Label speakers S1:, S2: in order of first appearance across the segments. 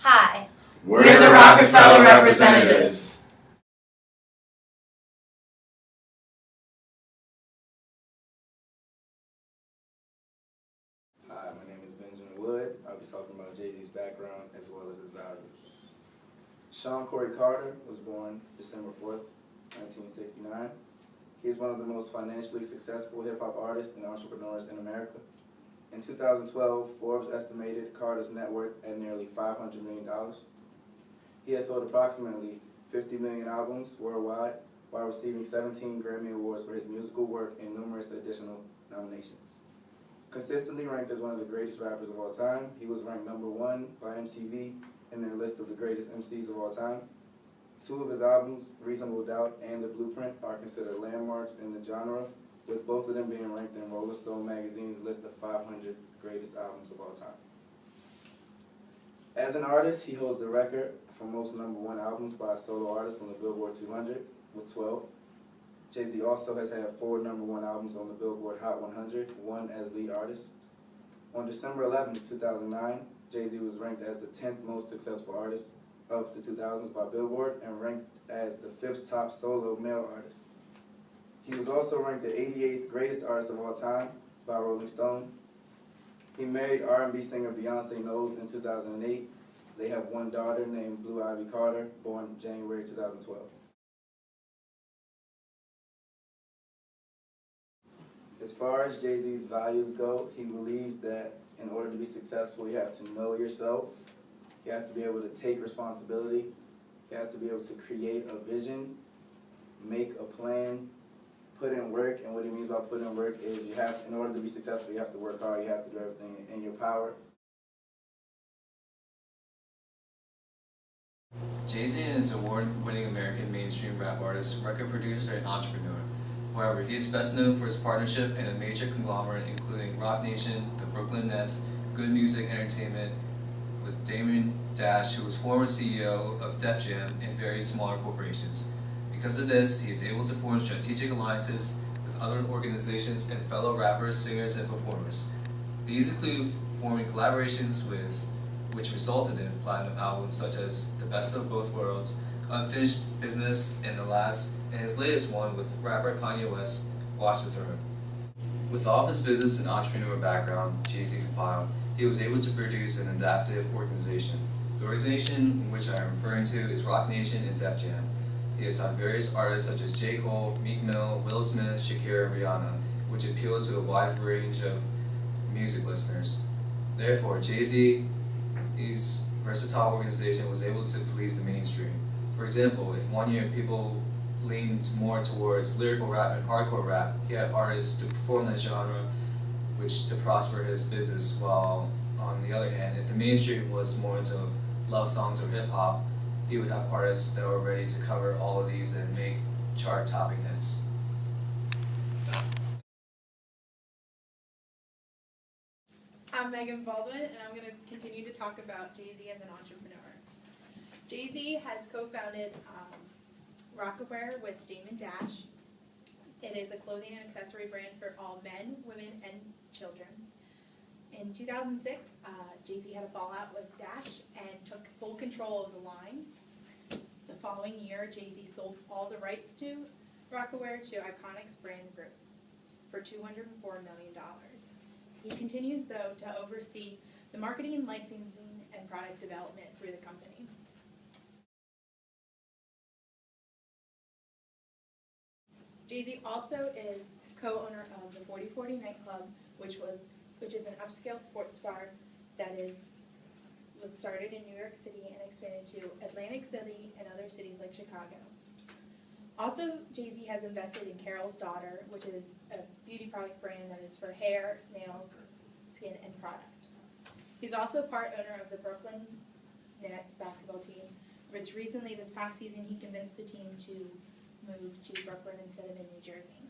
S1: Hi.
S2: We're the Rocafella representatives.
S3: Hi, my name is Benjamin Wood. I'll be talking about Jay-Z's background as well as his values. Sean Corey Carter was born December 4th, 1969. He is one of the most financially successful hip-hop artists and entrepreneurs in America. In 2012, Forbes estimated Carter's net worth at nearly $500 million. He has sold approximately 50 million albums worldwide while receiving 17 Grammy Awards for his musical work and numerous additional nominations. Consistently ranked as one of the greatest rappers of all time, he was ranked #1 by MTV in their list of the greatest MCs of all time. Two of his albums, Reasonable Doubt and The Blueprint, are considered landmarks in the genre, with both of them being ranked in Rolling Stone magazine's list of 500 greatest albums of all time. As an artist, he holds the record for most #1 albums by a solo artist on the Billboard 200 with 12. Jay-Z also has had 4 #1 albums on the Billboard Hot 100, one as lead artist. On December 11, 2009, Jay-Z was ranked as the 10th most successful artist of the 2000s by Billboard and ranked as the 5th top solo male artist. He was also ranked the 88th greatest artist of all time by Rolling Stone. He married R&B singer Beyonce Knowles in 2008. They have one daughter named Blue Ivy Carter, born January 2012. As far as Jay-Z's values go, he believes that in order to be successful, you have to know yourself. You have to be able to take responsibility. You have to be able to create a vision, make a plan, put in work. And what he means by put in work is you have, in order to be successful, you have to work hard. You have to do everything in your power.
S4: Jay-Z is an award-winning American mainstream rap artist, record producer, and entrepreneur. However, he is best known for his partnership in a major conglomerate including Roc Nation, the Brooklyn Nets, Good Music Entertainment, with Damon Dash, who was former CEO of Def Jam, and various smaller corporations. Because of this, he is able to form strategic alliances with other organizations and fellow rappers, singers, and performers. These include forming collaborations which resulted in platinum albums such as The Best of Both Worlds, Unfinished Business, and his latest one with rapper Kanye West, Watch the Throne. With all of his business and entrepreneur background, Jay-Z compiled, he was able to produce an adaptive organization. The organization in which I am referring to is Roc Nation and Def Jam. He has signed various artists such as J. Cole, Meek Mill, Will Smith, Shakira, and Rihanna, which appeal to a wide range of music listeners. Therefore, Jay-Z's versatile organization was able to please the mainstream. For example, if one year people leaned more towards lyrical rap and hardcore rap, he had artists to perform that genre, which to prosper his business, while on the other hand, if the mainstream was more into love songs or hip-hop, he would have artists that were ready to cover all of these and make chart-topping hits.
S5: I'm Meghan Baldwin, and I'm going to continue to talk about Jay-Z as an entrepreneur. Jay-Z has co-founded Rocafella with Damon Dash. It is a clothing and accessory brand for all men, women, and children. In 2006, Jay-Z had a fallout with Dash and took full control of the line. The following year, Jay-Z sold all the rights to Rocafella to Iconics Brand Group for $204 million. He continues, though, to oversee the marketing, licensing, and product development through the company. Jay-Z also is co-owner of the 4040 nightclub, which is an upscale sports bar that was started in New York City and expanded to Atlantic City and other cities like Chicago. Also, Jay-Z has invested in Carol's Daughter, which is a beauty product brand that is for hair, nails, skin, and product. He's also part owner of the Brooklyn Nets basketball team, which recently, this past season, he convinced the team to move to Brooklyn instead of in New Jersey.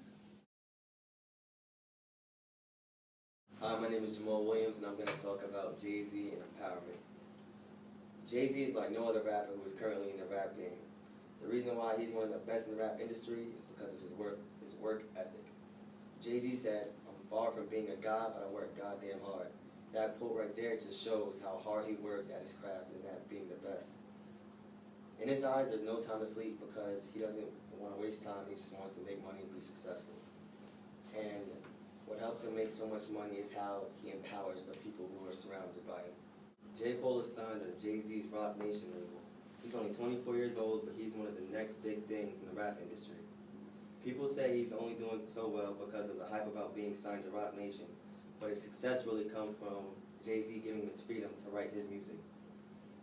S6: Hi, my name is Jamal Williams, and I'm going to talk about Jay-Z and empowerment. Jay-Z is like no other rapper who is currently in the rap game. The reason why he's one of the best in the rap industry is because of his work ethic. Jay-Z said, "I'm far from being a god, but I work goddamn hard." That quote right there just shows how hard he works at his craft and at being the best. In his eyes, there's no time to sleep because he doesn't want to waste time. He just wants to make money and be successful. And what helps him make so much money is how he empowers the people who are surrounded by him. J. Cole is signed to Jay-Z's Roc Nation label. He's only 24 years old, but he's one of the next big things in the rap industry. People say he's only doing so well because of the hype about being signed to Roc Nation, but his success really comes from Jay-Z giving him his freedom to write his music.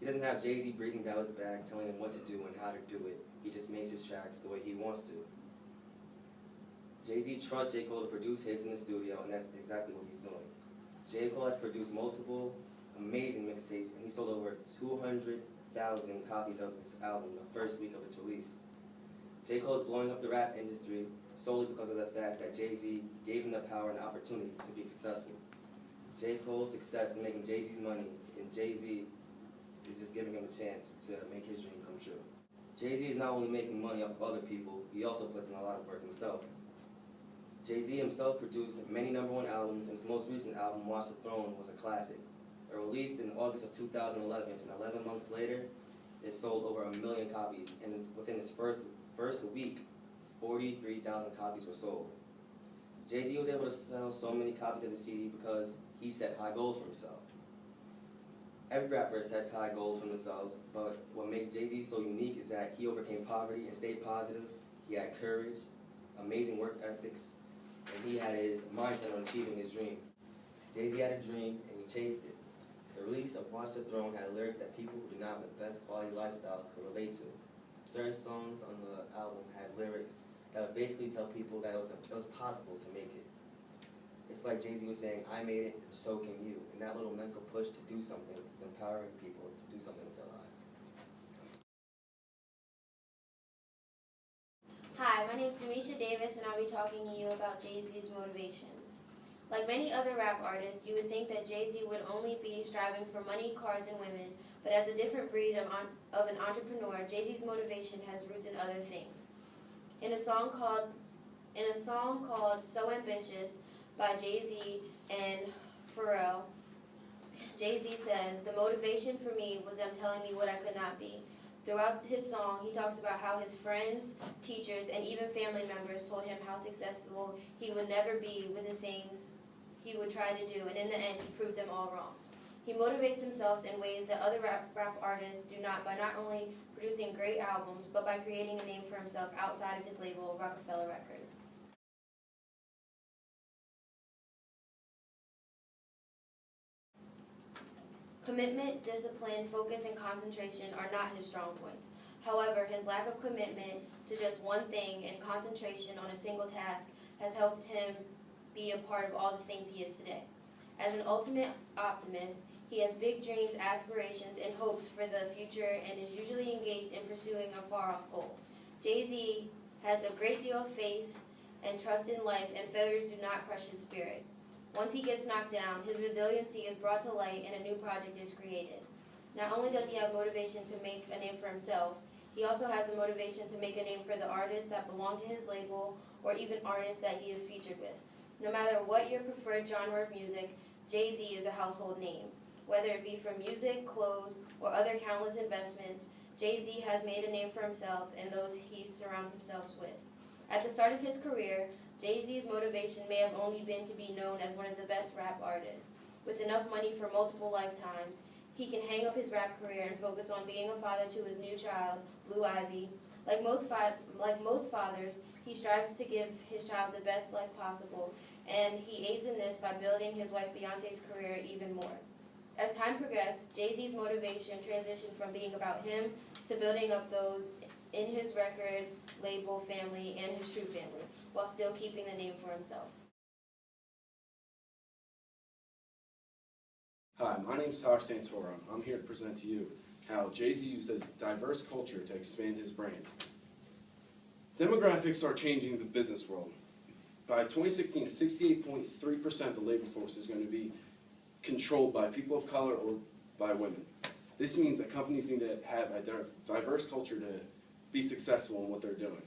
S6: He doesn't have Jay-Z breathing down his back, telling him what to do and how to do it. He just makes his tracks the way he wants to. Jay-Z trusts J. Cole to produce hits in the studio, and that's exactly what he's doing. J. Cole has produced multiple amazing mixtapes, and he sold over 200,000 copies of his album the first week of its release. J. Cole is blowing up the rap industry solely because of the fact that Jay-Z gave him the power and the opportunity to be successful. J. Cole's success in making Jay-Z's money, and Jay-Z is just giving him a chance to make his dream come true. Jay-Z is not only making money off of other people, he also puts in a lot of work himself. Jay-Z himself produced many #1 albums, and his most recent album, Watch the Throne, was a classic. It released in August of 2011, and 11 months later, it sold over 1 million copies, and within its first week, 43,000 copies were sold. Jay-Z was able to sell so many copies of the CD because he set high goals for himself. Every rapper sets high goals for themselves, but what makes Jay-Z so unique is that he overcame poverty and stayed positive. He had courage, amazing work ethics, and he had his mindset on achieving his dream. Jay-Z had a dream, and he chased it. The release of Watch the Throne had lyrics that people who do not have the best quality lifestyle could relate to. Certain songs on the album had lyrics that would basically tell people that it was possible to make it. It's like Jay-Z was saying, I made it, and so can you. And that little mental push to do something is empowering people to do something with their lives.
S1: Hi, my name is Demeshia Davis, and I'll be talking to you about Jay-Z's motivations. Like many other rap artists, you would think that Jay-Z would only be striving for money, cars, and women, but as a different breed of an entrepreneur, Jay-Z's motivation has roots in other things. In a song called So Ambitious by Jay-Z and Pharrell, Jay-Z says, "The motivation for me was them telling me what I could not be." Throughout his song, he talks about how his friends, teachers, and even family members told him how successful he would never be with the things he would try to do, and in the end, he proved them all wrong. He motivates himself in ways that other rap artists do not, by not only producing great albums, but by creating a name for himself outside of his label, Rocafella Records. Commitment, discipline, focus, and concentration are not his strong points. However, his lack of commitment to just one thing and concentration on a single task has helped him be a part of all the things he is today. As an ultimate optimist, he has big dreams, aspirations, and hopes for the future and is usually engaged in pursuing a far-off goal. Jay-Z has a great deal of faith and trust in life, and failures do not crush his spirit. Once he gets knocked down, his resiliency is brought to light and a new project is created. Not only does he have motivation to make a name for himself, he also has the motivation to make a name for the artists that belong to his label or even artists that he is featured with. No matter what your preferred genre of music, Jay-Z is a household name. Whether it be from music, clothes, or other countless investments, Jay-Z has made a name for himself and those he surrounds himself with. At the start of his career, Jay-Z's motivation may have only been to be known as one of the best rap artists. With enough money for multiple lifetimes, he can hang up his rap career and focus on being a father to his new child, Blue Ivy. Like most fathers, he strives to give his child the best life possible, and he aids in this by building his wife Beyonce's career even more. As time progressed, Jay-Z's motivation transitioned from being about him to building up those in his record label family and his true family, while still keeping the name for himself.
S7: Hi, my name is Santoro. I'm here to present to you how Jay-Z used a diverse culture to expand his brand. Demographics are changing the business world. By 2016, 68.3% of the labor force is going to be controlled by people of color or by women. This means that companies need to have a diverse culture to be successful in what they're doing.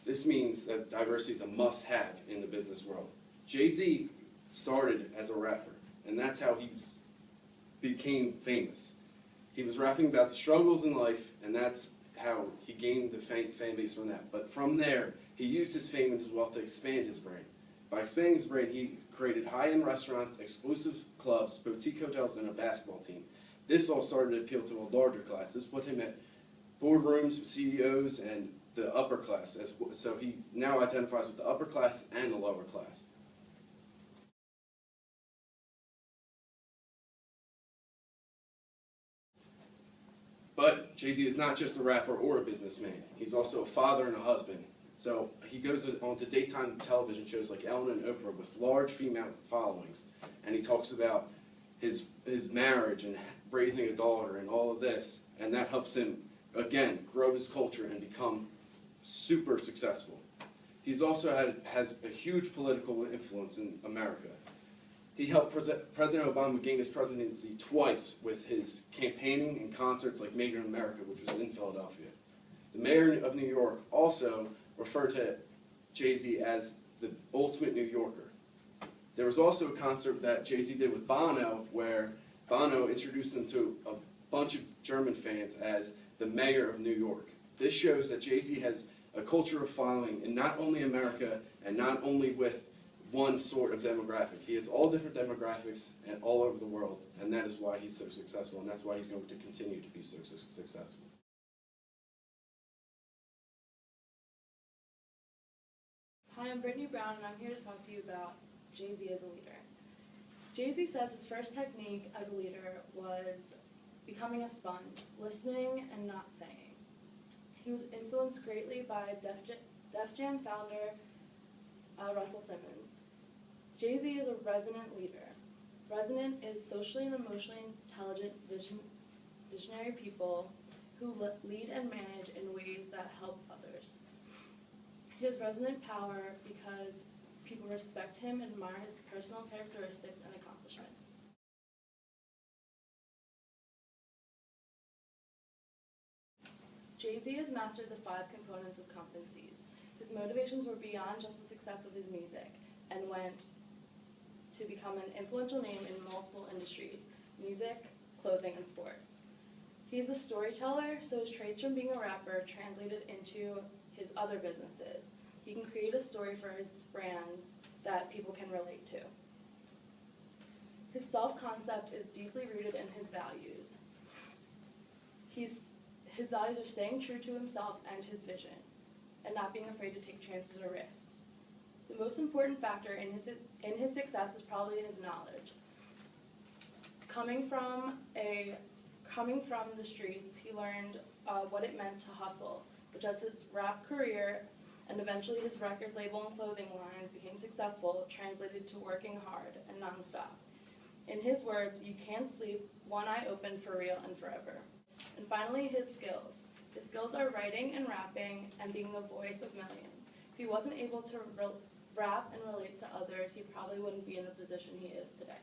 S7: This means that diversity is a must-have in the business world. Jay-Z started as a rapper. and that's how he became famous. He was rapping about the struggles in life, and that's how he gained the fan base from that. But from there, he used his fame and his wealth to expand his brand. By expanding his brand, he created high-end restaurants, exclusive clubs, boutique hotels, and a basketball team. This all started to appeal to a larger class. This put him at boardrooms, CEOs, and the upper class. So he now identifies with the upper class and the lower class. But Jay-Z is not just a rapper or a businessman. He's also a father and a husband. So he goes on to daytime television shows like Ellen and Oprah with large female followings. And he talks about his marriage and raising a daughter and all of this. And that helps him, again, grow his culture and become super successful. He's also has a huge political influence in America. He helped President Obama gain his presidency twice with his campaigning and concerts like Made in America, which was in Philadelphia. The mayor of New York also referred to Jay-Z as the ultimate New Yorker. There was also a concert that Jay-Z did with Bono, where Bono introduced him to a bunch of German fans as the mayor of New York. This shows that Jay-Z has a culture of following in not only America and not only with one sort of demographic. He has all different demographics and all over the world, and that is why he's so successful, and that's why he's going to continue to be so successful.
S8: Hi, I'm Brittany Brown, and I'm here to talk to you about Jay-Z as a leader. Jay-Z says his first technique as a leader was becoming a sponge, listening and not saying. He was influenced greatly by Def Jam founder Russell Simmons. Jay-Z is a resonant leader. Resonant is socially and emotionally intelligent, visionary people who lead and manage in ways that help others. He has resonant power because people respect him and admire his personal characteristics and accomplishments. Jay-Z has mastered the 5 components of competencies. His motivations were beyond just the success of his music and went to become an influential name in multiple industries: music, clothing, and sports. He's a storyteller, so his traits from being a rapper translated into his other businesses. He can create a story for his brands that people can relate to. His self-concept is deeply rooted in his values. His values are staying true to himself and his vision, and not being afraid to take chances or risks. The most important factor in his success is probably his knowledge. Coming from the streets, he learned what it meant to hustle, which as his rap career and eventually his record label and clothing line became successful, translated to working hard and nonstop. In his words, you can't sleep, one eye open for real and forever. And finally, his skills. His skills are writing and rapping and being the voice of millions. If he wasn't able to rap and relate to others, he probably wouldn't be in the position he is today.